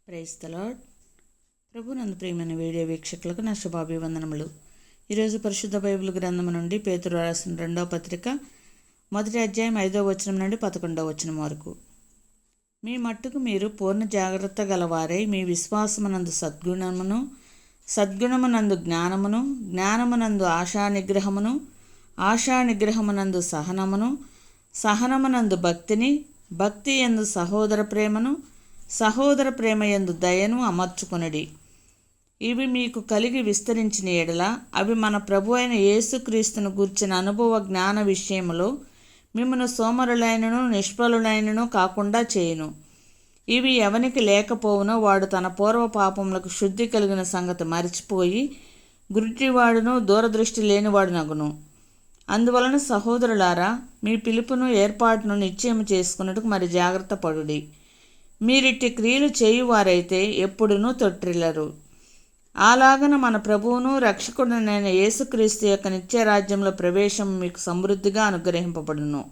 Praise the lord. ప్రభునందు ప్రియమైన video వీక్షకులకు నా శుభాభివందనములు. ఈరోజు పరిశుద్ధ బైబిల్ గ్రంథము నుండి పేతురు రాసిన 2వ పత్రిక 1వ అధ్యాయం 5వ వచనం నుండి 11వ వచనం వరకు. మీ మట్టుకు మీరు పూర్ణ జాగ్రత్త గలవారై మీ విశ్వాసమునందు సద్గుణమును, సద్గుణమునందు జ్ఞానమును, జ్ఞానమునందు ఆశానిగ్రహమును, ఆశానిగ్రహమునందు సహనమును, సహనమునందు భక్తిని, భక్తి యందు సహోదర ప్రేమను, సహోదర ప్రేమయందు దయను అమర్చుకొనుడి. ఇవి మీకు కలిగి విస్తరించిన ఎడల అవి మన ప్రభు అయిన యేసుక్రీస్తును గూర్చిన అనుభవ జ్ఞాన విషయములో మిమ్మను సోమరులైనను నిష్ఫలులైనను కాకుండా చేయును. ఇవి ఎవనికి లేకపోవునో వాడు తన పూర్వ పాపములకు శుద్ధి కలిగిన సంగతి మరిచిపోయి గుడ్డివాడును దూరదృష్టి లేనివాడునగును. అందువలన సహోదరులారా, మీ పిలుపును ఏర్పాటును నిశ్చయము చేసుకున్నట్టుకు మరి జాగ్రత్త పడుడి. మీరిట్టి క్రియలు చేయువారైతే ఎప్పుడునూ తొట్టిల్లరు. అలాగన మన ప్రభువును రక్షకుడునైన యేసుక్రీస్తు యొక్క నిత్యరాజ్యంలో ప్రవేశం మీకు సమృద్ధిగా అనుగ్రహింపబడును.